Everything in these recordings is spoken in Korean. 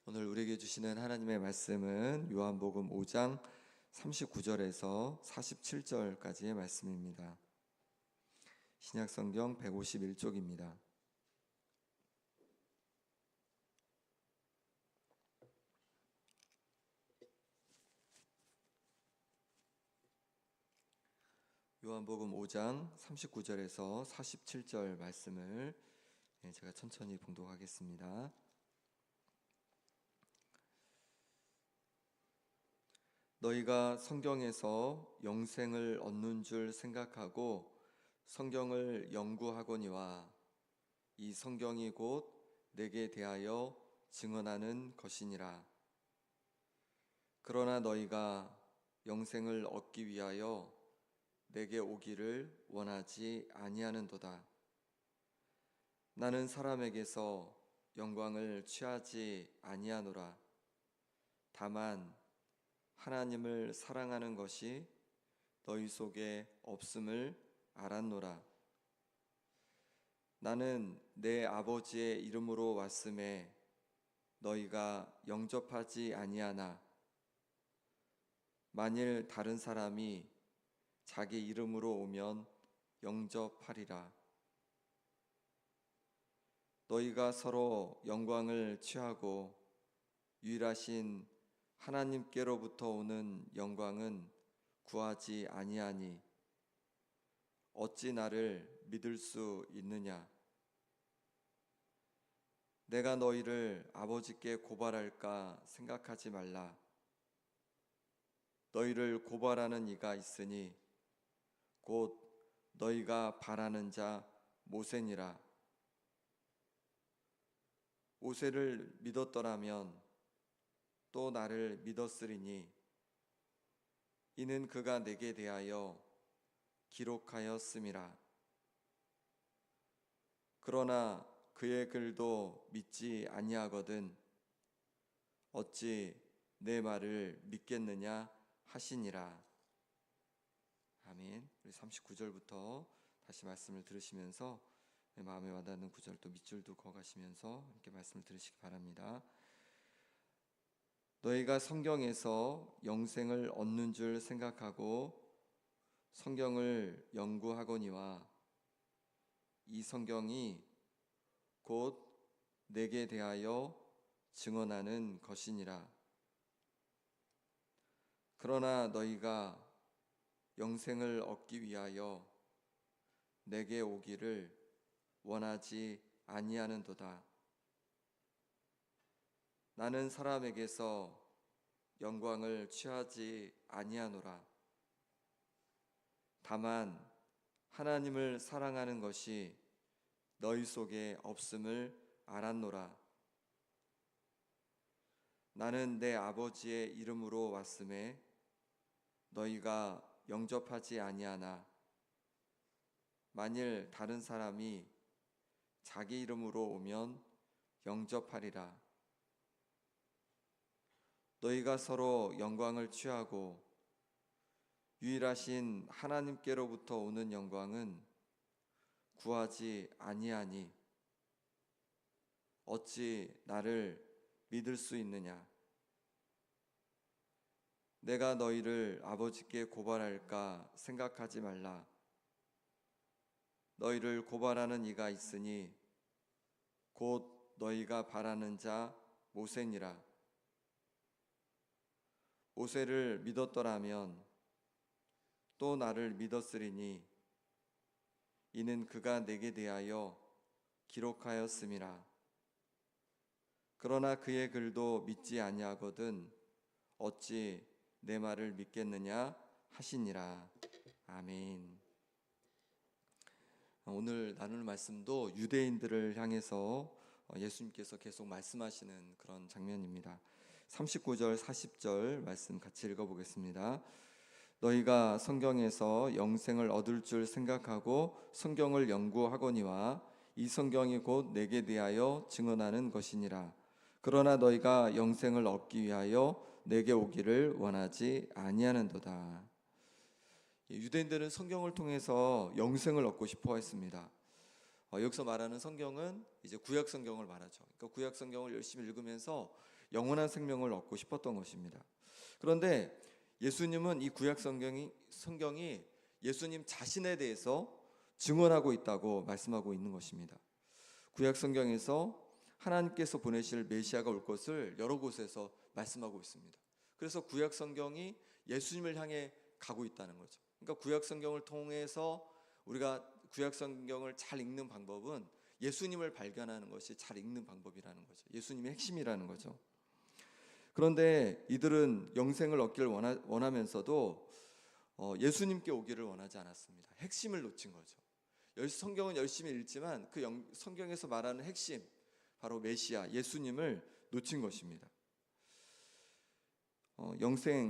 오늘 우리에게 주시는 하나님의 말씀은 요한복음 5장 39절에서 47절까지의 말씀입니다. 신약성경 151쪽입니다. 요한복음 5장 39절에서 47절 말씀을 제가 천천히 봉독하겠습니다. 너희가 성경에서 영생을 얻는 줄 생각하고 성경을 연구하거니와 이 성경이 곧 내게 대하여 증언하는 것이니라. 그러나 너희가 영생을 얻기 위하여 내게 오기를 원하지 아니하는도다. 나는 사람에게서 영광을 취하지 아니하노라. 다만 하나님을 사랑하는 것이 너희 속에 없음을 알았노라. 나는 내 아버지의 이름으로 왔음에 너희가 영접하지 아니하나 만일 다른 사람이 자기 이름으로 오면 영접하리라. 너희가 서로 영광을 취하고 유일하신 하나님께로부터 오는 영광은 구하지 아니하니 어찌 나를 믿을 수 있느냐? 내가 너희를 아버지께 고발할까 생각하지 말라. 너희를 고발하는 이가 있으니 곧 너희가 바라는 자 모세니라. 모세를 믿었더라면 또 나를 믿었으리니 이는 그가 내게 대하여 기록하였음이라. 그러나 그의 글도 믿지 아니하거든 어찌 내 말을 믿겠느냐 하시니라. 아멘. 우리 39절부터 다시 말씀을 들으시면서 내 마음에 와닿는 구절 또 밑줄도 그어가시면서 함께 말씀을 들으시기 바랍니다. 너희가 성경에서 영생을 얻는 줄 생각하고 성경을 연구하거니와 이 성경이 곧 내게 대하여 증언하는 것이니라. 그러나 너희가 영생을 얻기 위하여 내게 오기를 원하지 아니하는도다. 나는 사람에게서 영광을 취하지 아니하노라. 다만 하나님을 사랑하는 것이 너희 속에 없음을 알았노라. 나는 내 아버지의 이름으로 왔음에 너희가 영접하지 아니하나 만일 다른 사람이 자기 이름으로 오면 영접하리라. 너희가 서로 영광을 취하고 유일하신 하나님께로부터 오는 영광은 구하지 아니하니 어찌 나를 믿을 수 있느냐? 내가 너희를 아버지께 고발할까 생각하지 말라. 너희를 고발하는 이가 있으니 곧 너희가 바라는 자 모세니라. 모세를 믿었더라면 또 나를 믿었으리니 이는 그가 내게 대하여 기록하였음이라. 그러나 그의 글도 믿지 아니하거든 어찌 내 말을 믿겠느냐 하시니라. 아멘. 오늘 나눌 말씀도 유대인들을 향해서 예수님께서 계속 말씀하시는 그런 장면입니다. 39절 40절 말씀 같이 읽어보겠습니다. 너희가 성경에서 영생을 얻을 줄 생각하고 성경을 연구하거니와 이 성경이 곧 내게 대하여 증언하는 것이니라. 그러나 너희가 영생을 얻기 위하여 내게 오기를 원하지 아니하는도다. 유대인들은 성경을 통해서 영생을 얻고 싶어 했습니다. 여기서 말하는 성경은 이제 구약 성경을 말하죠. 그러니까 구약 성경을 열심히 읽으면서 영원한 생명을 얻고 싶었던 것입니다. 그런데 예수님은 이 구약 성경이 예수님 자신에 대해서 증언하고 있다고 말씀하고 있는 것입니다. 구약 성경에서 하나님께서 보내실 메시아가 올 것을 여러 곳에서 말씀하고 있습니다. 그래서 구약 성경이 예수님을 향해 가고 있다는 거죠. 그러니까 구약 성경을 통해서 우리가 구약 성경을 잘 읽는 방법은 예수님을 발견하는 것이 잘 읽는 방법이라는 거죠. 예수님의 핵심이라는 거죠. 그런데 이들은 영생을 얻기를 원하면서도 예수님께 오기를 원하지 않았습니다. 핵심을 놓친 거죠. 성경은 열심히 읽지만 그 성경에서 말하는 핵심, 바로 메시아 예수님을 놓친 것입니다.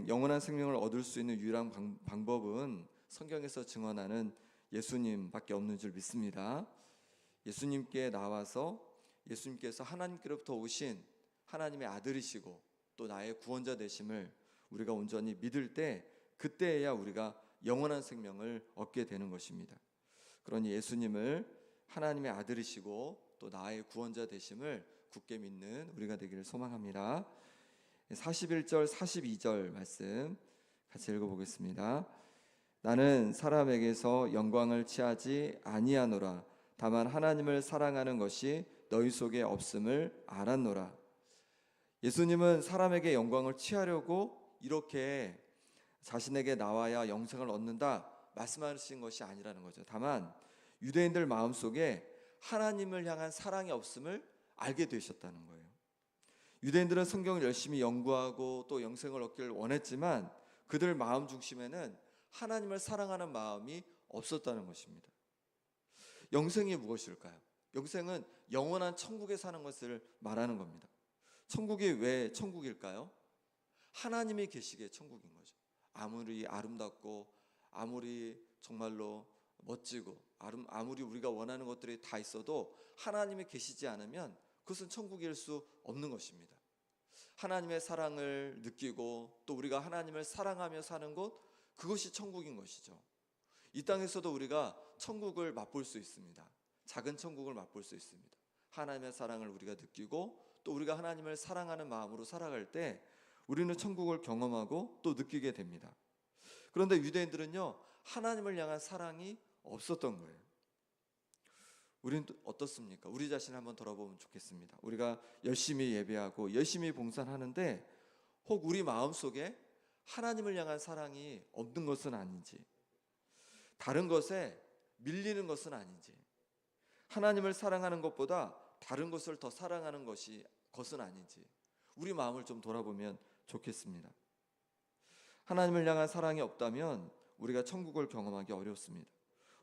영원한 생명을 얻을 수 있는 유일한 방법은 성경에서 증언하는 예수님밖에 없는 줄 믿습니다. 예수님께 나와서 예수님께서 하나님께로부터 오신 하나님의 아들이시고 또 나의 구원자 되심을 우리가 온전히 믿을 때, 그때에야 우리가 영원한 생명을 얻게 되는 것입니다. 그러니 예수님을 하나님의 아들이시고 또 나의 구원자 되심을 굳게 믿는 우리가 되기를 소망합니다. 41절 42절 말씀 같이 읽어보겠습니다. 나는 사람에게서 영광을 취하지 아니하노라. 다만 하나님을 사랑하는 것이 너희 속에 없음을 알았노라. 예수님은 사람에게 영광을 취하려고 이렇게 자신에게 나와야 영생을 얻는다 말씀하신 것이 아니라는 거죠. 다만 유대인들 마음속에 하나님을 향한 사랑이 없음을 알게 되셨다는 거예요. 유대인들은 성경을 열심히 연구하고 또 영생을 얻기를 원했지만 그들 마음 중심에는 하나님을 사랑하는 마음이 없었다는 것입니다. 영생이 무엇일까요? 영생은 영원한 천국에 사는 것을 말하는 겁니다. 천국이 왜 천국일까요? 하나님이 계시기에 천국인 거죠. 아무리 아름답고 아무리 정말로 멋지고 아무리 우리가 원하는 것들이 다 있어도 하나님이 계시지 않으면 그것은 천국일 수 없는 것입니다. 하나님의 사랑을 느끼고 또 우리가 하나님을 사랑하며 사는 곳, 그것이 천국인 것이죠. 이 땅에서도 우리가 천국을 맛볼 수 있습니다. 작은 천국을 맛볼 수 있습니다. 하나님의 사랑을 우리가 느끼고 또 우리가 하나님을 사랑하는 마음으로 살아갈 때 우리는 천국을 경험하고 또 느끼게 됩니다. 그런데 유대인들은요, 하나님을 향한 사랑이 없었던 거예요. 우리는 어떻습니까? 우리 자신을 한번 돌아보면 좋겠습니다. 우리가 열심히 예배하고 열심히 봉사하는데 혹 우리 마음속에 하나님을 향한 사랑이 없는 것은 아닌지, 다른 것에 밀리는 것은 아닌지, 하나님을 사랑하는 것보다 다른 것을 더 사랑하는 것은 아닌지 우리 마음을 좀 돌아보면 좋겠습니다. 하나님을 향한 사랑이 없다면 우리가 천국을 경험하기 어렵습니다.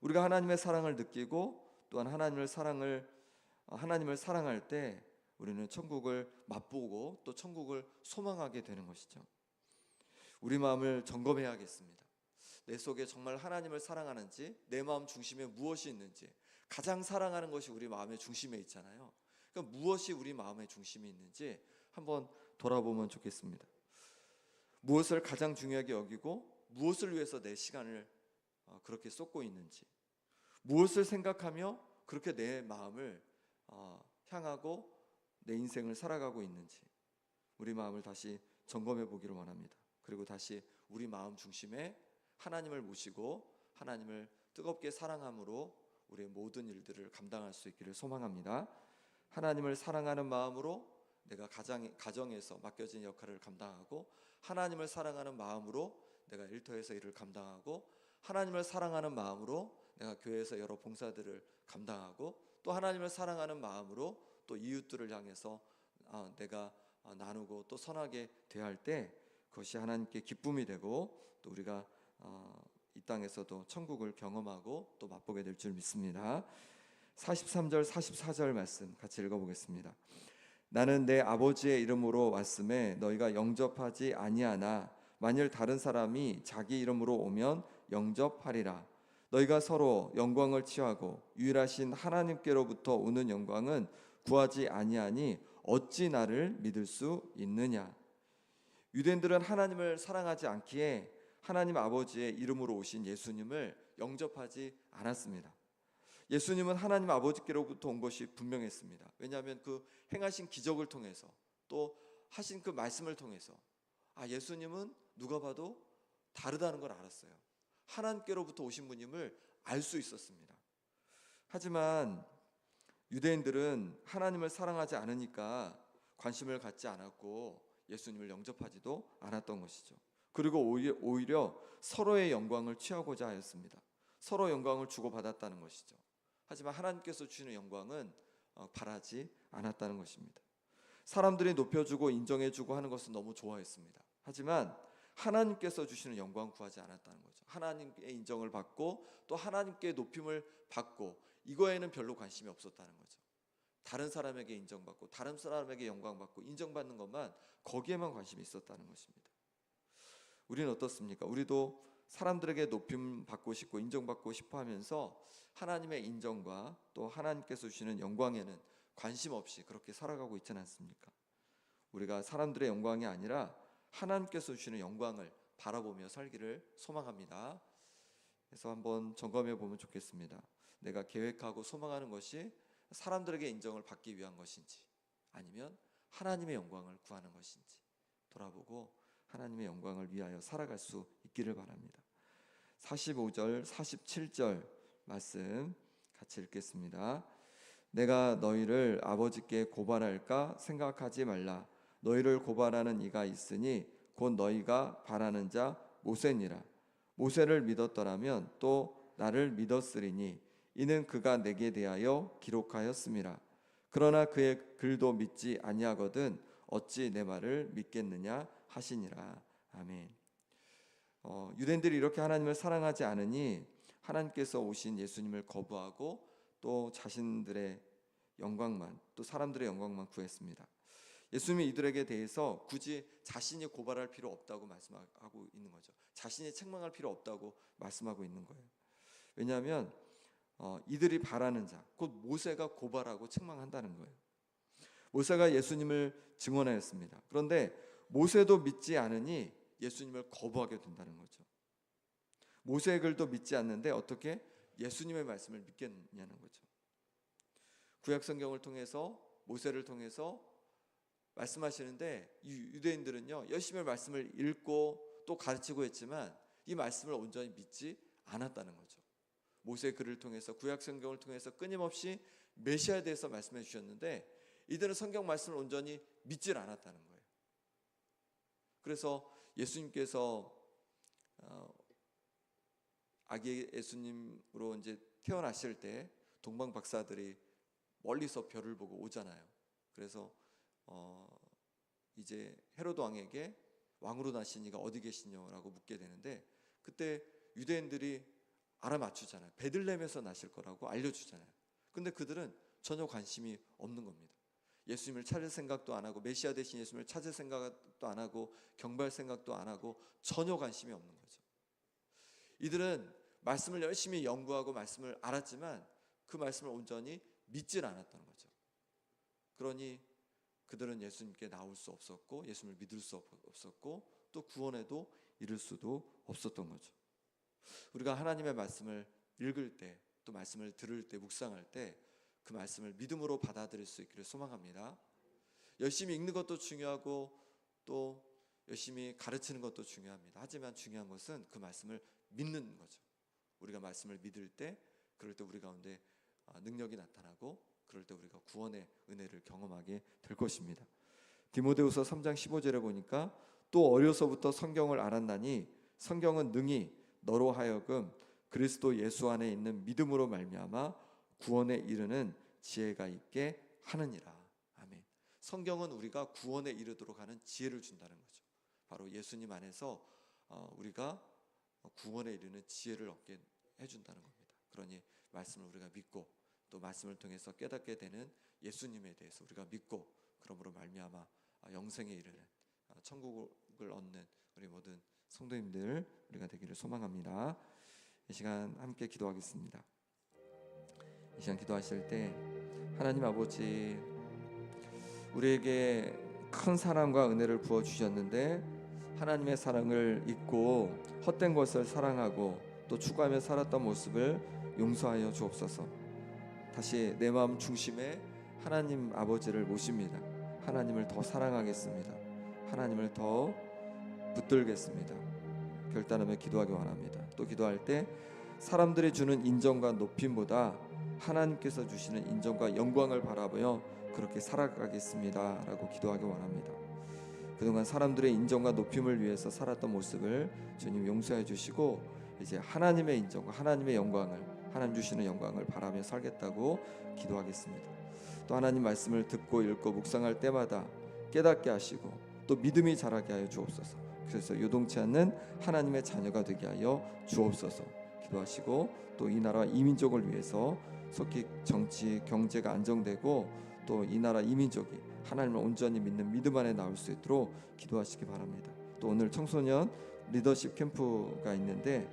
우리가 하나님의 사랑을 느끼고 또한 하나님을 사랑할 때 우리는 천국을 맛보고 또 천국을 소망하게 되는 것이죠. 우리 마음을 점검해야겠습니다. 내 속에 정말 하나님을 사랑하는지, 내 마음 중심에 무엇이 있는지. 가장 사랑하는 것이 우리 마음의 중심에 있잖아요. 그러니까 무엇이 우리 마음의 중심에 있는지 한번 돌아보면 좋겠습니다. 무엇을 가장 중요하게 여기고 무엇을 위해서 내 시간을 그렇게 쏟고 있는지, 무엇을 생각하며 그렇게 내 마음을 향하고 내 인생을 살아가고 있는지 우리 마음을 다시 점검해 보기를 원합니다. 그리고 다시 우리 마음 중심에 하나님을 모시고 하나님을 뜨겁게 사랑함으로 우리의 모든 일들을 감당할 수 있기를 소망합니다. 하나님을 사랑하는 마음으로 내가 가정에서 맡겨진 역할을 감당하고, 하나님을 사랑하는 마음으로 내가 일터에서 일을 감당하고, 하나님을 사랑하는 마음으로 내가 교회에서 여러 봉사들을 감당하고, 또 하나님을 사랑하는 마음으로 또 이웃들을 향해서 내가 나누고 또 선하게 대할 때 그것이 하나님께 기쁨이 되고 또 우리가 이 땅에서도 천국을 경험하고 또 맛보게 될 줄 믿습니다. 43절 44절 말씀 같이 읽어보겠습니다. 나는 내 아버지의 이름으로 왔음에 너희가 영접하지 아니하나 만일 다른 사람이 자기 이름으로 오면 영접하리라. 너희가 서로 영광을 취하고 유일하신 하나님께로부터 오는 영광은 구하지 아니하니 어찌 나를 믿을 수 있느냐. 유대인들은 하나님을 사랑하지 않기에 하나님 아버지의 이름으로 오신 예수님을 영접하지 않았습니다. 예수님은 하나님 아버지께로부터 온 것이 분명했습니다. 왜냐하면 그 행하신 기적을 통해서 또 하신 그 말씀을 통해서 예수님은 누가 봐도 다르다는 걸 알았어요. 하나님께로부터 오신 분임을 알 수 있었습니다. 하지만 유대인들은 하나님을 사랑하지 않으니까 관심을 갖지 않았고 예수님을 영접하지도 않았던 것이죠. 그리고 오히려 서로의 영광을 취하고자 하였습니다. 서로 영광을 주고받았다는 것이죠. 하지만 하나님께서 주시는 영광은 바라지 않았다는 것입니다. 사람들이 높여주고 인정해주고 하는 것은 너무 좋아했습니다. 하지만 하나님께서 주시는 영광 구하지 않았다는 거죠. 하나님의 인정을 받고 또 하나님께 높임을 받고 이거에는 별로 관심이 없었다는 거죠. 다른 사람에게 인정받고 다른 사람에게 영광받고 인정받는 것만, 거기에만 관심이 있었다는 것입니다. 우리는 어떻습니까? 우리도 사람들에게 높임 받고 싶고 인정받고 싶어 하면서 하나님의 인정과 또 하나님께서 주시는 영광에는 관심 없이 그렇게 살아가고 있지는 않습니까? 우리가 사람들의 영광이 아니라 하나님께서 주시는 영광을 바라보며 살기를 소망합니다. 그래서 한번 점검해 보면 좋겠습니다. 내가 계획하고 소망하는 것이 사람들에게 인정을 받기 위한 것인지 아니면 하나님의 영광을 구하는 것인지 돌아보고 하나님의 영광을 위하여 살아갈 수 있기를 바랍니다. 45절 47절 말씀 같이 읽겠습니다. 내가 너희를 아버지께 고발할까 생각하지 말라. 너희를 고발하는 이가 있으니 곧 너희가 바라는 자 모세니라. 모세를 믿었더라면 또 나를 믿었으리니 이는 그가 내게 대하여 기록하였음이라. 그러나 그의 글도 믿지 아니하거든 어찌 내 말을 믿겠느냐 하시니라. 아멘. 유대인들이 이렇게 하나님을 사랑하지 않으니 하나님께서 오신 예수님을 거부하고 또 자신들의 영광만, 또 사람들의 영광만 구했습니다. 예수님이 이들에게 대해서 굳이 자신이 고발할 필요 없다고 말씀하고 있는 거죠. 자신이 책망할 필요 없다고 말씀하고 있는 거예요. 왜냐하면 이들이 바라는 자, 곧 모세가 고발하고 책망한다는 거예요. 모세가 예수님을 증언하였습니다. 그런데 모세도 믿지 않으니 예수님을 거부하게 된다는 거죠. 모세의 글도 믿지 않는데 어떻게 예수님의 말씀을 믿겠냐는 거죠. 구약 성경을 통해서 모세를 통해서 말씀하시는데 이 유대인들은요 열심히 말씀을 읽고 또 가르치고 했지만 이 말씀을 온전히 믿지 않았다는 거죠. 모세의 글을 통해서 구약 성경을 통해서 끊임없이 메시아에 대해서 말씀해 주셨는데 이들은 성경 말씀을 온전히 믿질 않았다는 거예요. 그래서 예수님께서 아기 예수님으로 이제 태어나실 때 동방 박사들이 멀리서 별을 보고 오잖아요. 그래서 이제 헤로드 왕에게 왕으로 나신 이가 어디 계시냐라고 묻게 되는데 그때 유대인들이 알아맞추잖아요. 베들레헴에서 나실 거라고 알려주잖아요. 근데 그들은 전혀 관심이 없는 겁니다. 예수님을 찾을 생각도 안 하고 메시아 대신 예수님을 찾을 생각도 안 하고 경배할 생각도 안 하고 전혀 관심이 없는 거죠. 이들은 말씀을 열심히 연구하고 말씀을 알았지만 그 말씀을 온전히 믿질 않았다는 거죠. 그러니 그들은 예수님께 나올 수 없었고 예수님을 믿을 수 없었고 또 구원에도 이를 수도 없었던 거죠. 우리가 하나님의 말씀을 읽을 때 또 말씀을 들을 때 묵상할 때 그 말씀을 믿음으로 받아들일 수 있기를 소망합니다. 열심히 읽는 것도 중요하고 또 열심히 가르치는 것도 중요합니다. 하지만 중요한 것은 그 말씀을 믿는 거죠. 우리가 말씀을 믿을 때 그럴 때 우리 가운데 능력이 나타나고 그럴 때 우리가 구원의 은혜를 경험하게 될 것입니다. 디모데후서 3장 15절에 보니까 또 어려서부터 성경을 알았나니 성경은 능히 너로 하여금 그리스도 예수 안에 있는 믿음으로 말미암아 구원에 이르는 지혜가 있게 하느니라. 아멘. 성경은 우리가 구원에 이르도록 하는 지혜를 준다는 거죠. 바로 예수님 안에서 우리가 구원에 이르는 지혜를 얻게 해준다는 겁니다. 그러니 말씀을 우리가 믿고 또 말씀을 통해서 깨닫게 되는 예수님에 대해서 우리가 믿고 그러므로 말미암아 영생에 이르는 천국을 얻는 우리 모든 성도님들 우리가 되기를 소망합니다. 이 시간 함께 기도하겠습니다. 이 시간 기도하실 때 하나님 아버지 우리에게 큰 사랑과 은혜를 부어주셨는데 하나님의 사랑을 잊고 헛된 것을 사랑하고 또 추구하며 살았던 모습을 용서하여 주옵소서. 다시 내 마음 중심에 하나님 아버지를 모십니다. 하나님을 더 사랑하겠습니다. 하나님을 더 붙들겠습니다. 결단하며 기도하기 원합니다. 또 기도할 때 사람들이 주는 인정과 높임보다 하나님께서 주시는 인정과 영광을 바라보며 그렇게 살아가겠습니다 라고 기도하기 원합니다. 그동안 사람들의 인정과 높임을 위해서 살았던 모습을 주님 용서해 주시고 이제 하나님의 인정과 하나님의 영광을, 하나님 주시는 영광을 바라며 살겠다고 기도하겠습니다. 또 하나님 말씀을 듣고 읽고 묵상할 때마다 깨닫게 하시고 또 믿음이 자라게 하여 주옵소서. 그래서 요동치 않는 하나님의 자녀가 되게 하여 주옵소서 기도하시고, 또 이 나라와 이 민족을 위해서 속히 정치, 경제가 안정되고 또 이 나라 이 민족이 하나님을 온전히 믿는 믿음 안에 나올 수 있도록 기도하시기 바랍니다. 또 오늘 청소년 리더십 캠프가 있는데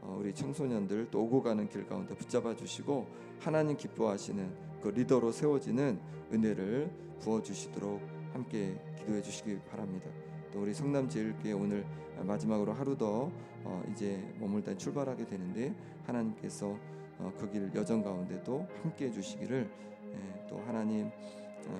우리 청소년들 또 오고 가는 길 가운데 붙잡아 주시고 하나님 기뻐하시는 그 리더로 세워지는 은혜를 부어주시도록 함께 기도해 주시기 바랍니다. 또 우리 성남제일교회 오늘 마지막으로 하루 더 이제 머물다 출발하게 되는데 하나님께서 그 길 여정 가운데도 함께 해주시기를, 또 하나님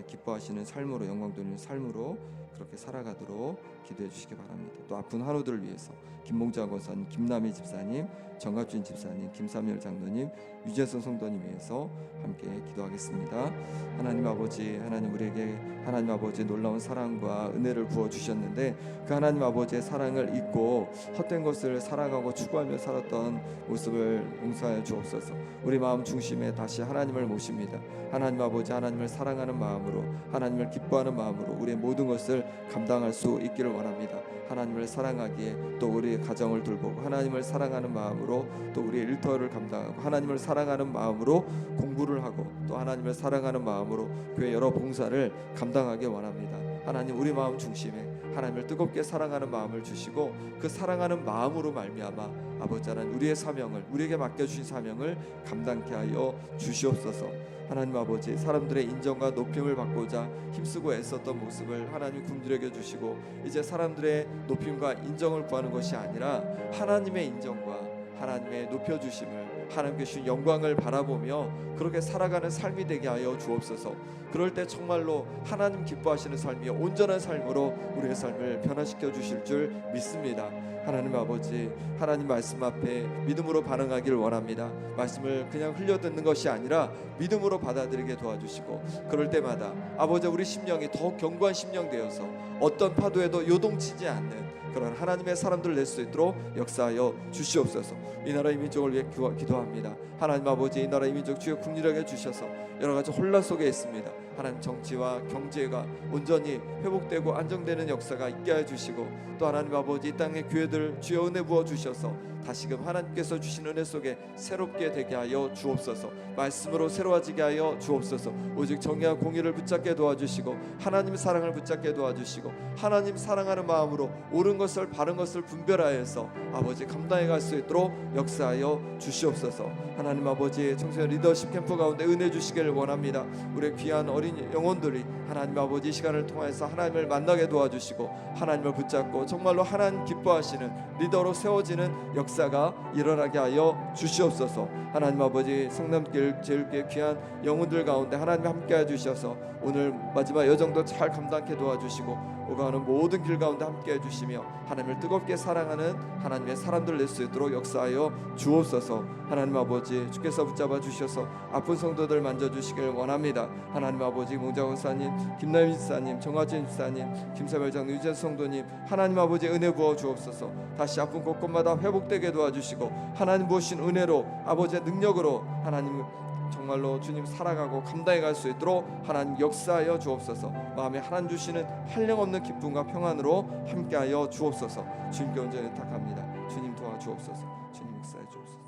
기뻐하시는 삶으로, 영광 돌리는 삶으로 그렇게 살아가도록 기도해 주시기 바랍니다. 또 아픈 한우들을 위해서 김봉자 권사님, 김남희 집사님, 정갑진 집사님, 김삼열 장로님, 유재선 성도님 위해서 함께 기도하겠습니다. 하나님 아버지, 하나님 우리에게 하나님 아버지의 놀라운 사랑과 은혜를 부어주셨는데 그 하나님 아버지의 사랑을 잊고 헛된 것을 사랑하고 추구하며 살았던 모습을 용서하여 주옵소서. 우리 마음 중심에 다시 하나님을 모십니다. 하나님 아버지, 하나님을 사랑하는 마음으로, 하나님을 기뻐하는 마음으로 우리의 모든 것을 감당할 수 있기를 원합니다. 하나님을 사랑하기에 또 우리의 가정을 돌보고 하나님을 사랑하는 마음으로 또 우리의 일터를 감당하고 하나님을 사랑하는 마음으로 공부를 하고 또 하나님을 사랑하는 마음으로 교회 여러 봉사를 감당하기 원합니다. 하나님 우리 마음 중심에 하나님을 뜨겁게 사랑하는 마음을 주시고 그 사랑하는 마음으로 말미암아 아버지 하나님 우리의 사명을, 우리에게 맡겨주신 사명을 감당케 하여 주시옵소서. 하나님 아버지, 사람들의 인정과 높임을 받고자 힘쓰고 애썼던 모습을 하나님 굶주려 주시고 이제 사람들의 높임과 인정을 구하는 것이 아니라 하나님의 인정과 하나님의 높여주심을, 하나님께 주신 영광을 바라보며 그렇게 살아가는 삶이 되게 하여 주옵소서. 그럴 때 정말로 하나님 기뻐하시는 삶이 온전한 삶으로 우리의 삶을 변화시켜 주실 줄 믿습니다. 하나님 아버지, 하나님 말씀 앞에 믿음으로 반응하기를 원합니다. 말씀을 그냥 흘려듣는 것이 아니라 믿음으로 받아들이게 도와주시고 그럴 때마다 아버지 우리 심령이 더욱 견고한 심령 되어서 어떤 파도에도 요동치지 않는 그런 하나님의 사람들 낼 수 있도록 역사하여 주시옵소서. 이 나라 이 민족을 위해 기도합니다. 하나님 아버지, 이 나라 이 민족 주여 긍휼하게 주셔서 여러 가지 혼란 속에 있습니다. 하나님 정치와 경제가 온전히 회복되고 안정되는 역사가 있게 해주시고 또 하나님 아버지 이 땅의 교회들 주여 은혜 부어 주셔서 다시금 하나님께서 주신 은혜 속에 새롭게 되게 하여 주옵소서. 말씀으로 새로워지게 하여 주옵소서. 오직 정의와 공의를 붙잡게 도와주시고 하나님 사랑을 붙잡게 도와주시고 하나님 사랑하는 마음으로 옳은 것을 바른 것을 분별하여서 아버지 감당해 갈 수 있도록 역사하여 주시옵소서. 하나님 아버지 청소년 리더십 캠프 가운데 은혜 주시기를 원합니다. 우리 귀한 어린 영혼들이 하나님 아버지 이 시간을 통해서 하나님을 만나게 도와주시고 하나님을 붙잡고 정말로 하나님 기뻐하시는 리더로 세워지는 역사가 일어나게 하여 주시옵소서. 하나님 아버지 성남길 제일교회 귀한 영혼들 가운데 하나님 함께해 주셔서 오늘 마지막 여정도 잘 감당케 도와주시고 오가는 모든 길 가운데 함께해 주시며 하나님을 뜨겁게 사랑하는 하나님의 사람들 낼 수 있도록 역사하여 주옵소서. 하나님 아버지 주께서 붙잡아 주셔서 아픈 성도들 만져주시길 원합니다. 하나님 아버지 봉자 권사님, 김남희 집사님, 정화진 집사님, 김사별 장로, 유재 성도님 하나님 아버지 은혜 부어 주옵소서. 다시 아픈 곳곳마다 회복되게 도와주시고 하나님 부으신 은혜로 아버지의 능력으로 하나님 정말로 주님 살아가고 감당해 갈 수 있도록 하나님 역사하여 주옵소서. 마음에 하나님 주시는 한량없는 기쁨과 평안으로 함께하여 주옵소서. 주님께 온전히 부탁합니다. 주님 도와주옵소서. 주님 역사해 주옵소서.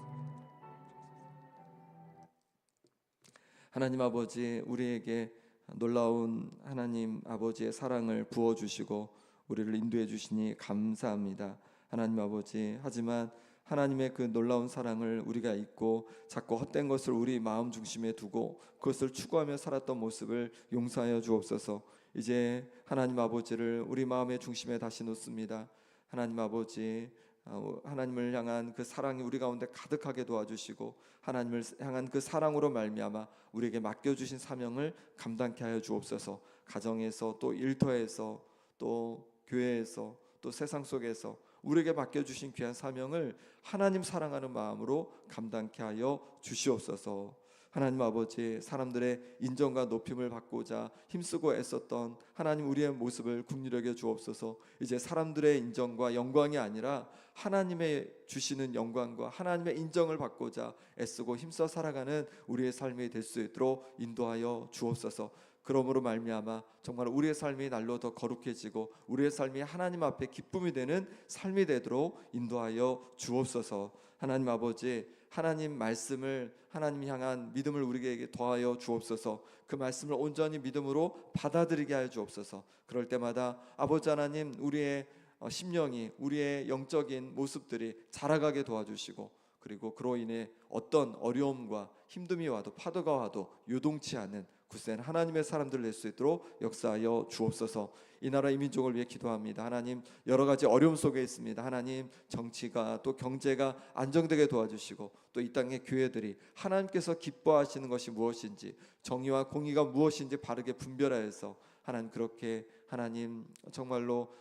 하나님 아버지 우리에게 놀라운 하나님 아버지의 사랑을 부어주시고 우리를 인도해 주시니 감사합니다. 하나님 아버지 하지만 하나님의 그 놀라운 사랑을 우리가 잊고 자꾸 헛된 것을 우리 마음 중심에 두고 그것을 추구하며 살았던 모습을 용서하여 주옵소서. 이제 하나님 아버지를 우리 마음의 중심에 다시 놓습니다. 하나님 아버지 하나님을 향한 그 사랑이 우리 가운데 가득하게 도와주시고 하나님을 향한 그 사랑으로 말미암아 우리에게 맡겨주신 사명을 감당케 하여 주옵소서. 가정에서 또 일터에서 또 교회에서 또 세상 속에서 우리에게 맡겨주신 귀한 사명을 하나님 사랑하는 마음으로 감당케 하여 주시옵소서. 하나님 아버지, 사람들의 인정과 높임을 받고자 힘쓰고 애썼던 하나님 우리의 모습을 긍휼히 여겨 주옵소서. 이제 사람들의 인정과 영광이 아니라 하나님의 주시는 영광과 하나님의 인정을 받고자 애쓰고 힘써 살아가는 우리의 삶이 될 수 있도록 인도하여 주옵소서. 그러므로 말미암아 정말 우리의 삶이 날로 더 거룩해지고 우리의 삶이 하나님 앞에 기쁨이 되는 삶이 되도록 인도하여 주옵소서. 하나님 아버지, 하나님 말씀을 하나님 향한 믿음을 우리에게 더하여 주옵소서. 그 말씀을 온전히 믿음으로 받아들이게 하여 주옵소서. 그럴 때마다 아버지 하나님, 우리의 심령이, 우리의 영적인 모습들이 자라가게 도와주시고, 그리고 그로 인해 어떤 어려움과 힘듦이 와도 파도가 와도 요동치 않는 굳센 하나님의 사람들 낼 수 있도록 역사하여 주옵소서. 이 나라 이 민족을 위해 기도합니다. 하나님, 여러 가지 어려움 속에 있습니다. 하나님, 정치가 또 경제가 안정되게 도와주시고, 또 이 땅의 교회들이 하나님께서 기뻐하시는 것이 무엇인지, 정의와 공의가 무엇인지 바르게 분별하여서 하나님, 그렇게 하나님 정말로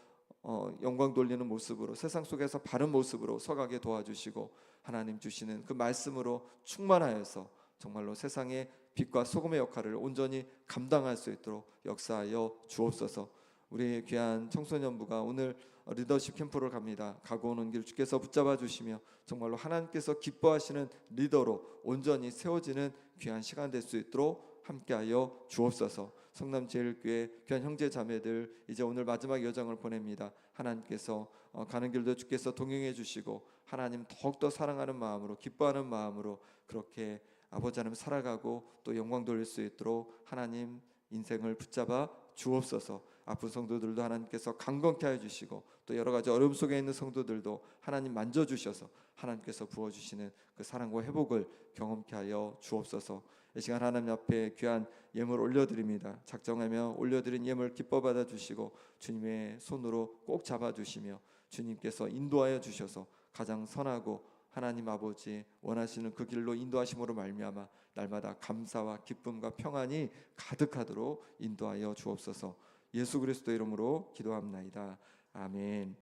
영광 돌리는 모습으로, 세상 속에서 바른 모습으로 서가게 도와주시고, 하나님 주시는 그 말씀으로 충만하여서 정말로 세상의 빛과 소금의 역할을 온전히 감당할 수 있도록 역사하여 주옵소서. 우리 귀한 청소년부가 오늘 리더십 캠프를 갑니다. 가고 오는 길 주께서 붙잡아 주시며 정말로 하나님께서 기뻐하시는 리더로 온전히 세워지는 귀한 시간 될 수 있도록 함께하여 주옵소서. 성남제일교회 귀한 형제 자매들, 이제 오늘 마지막 여정을 보냅니다. 하나님께서 가는 길도 주께서 동행해 주시고, 하나님 더욱더 사랑하는 마음으로, 기뻐하는 마음으로 그렇게 아버지 하나님 살아가고 또 영광 돌릴 수 있도록 하나님 인생을 붙잡아 주옵소서. 아픈 성도들도 하나님께서 강건케 하여 주시고, 또 여러 가지 어려움 속에 있는 성도들도 하나님 만져주셔서 하나님께서 부어주시는 그 사랑과 회복을 경험케 하여 주옵소서. 이 시간 하나님 앞에 귀한 예물 올려드립니다. 작정하며 올려드린 예물 기뻐 받아 주시고, 주님의 손으로 꼭 잡아주시며 주님께서 인도하여 주셔서 가장 선하고 하나님 아버지 원하시는 그 길로 인도하심으로 말미암아 날마다 감사와 기쁨과 평안이 가득하도록 인도하여 주옵소서. 예수 그리스도 이름으로 기도합나이다. 아멘.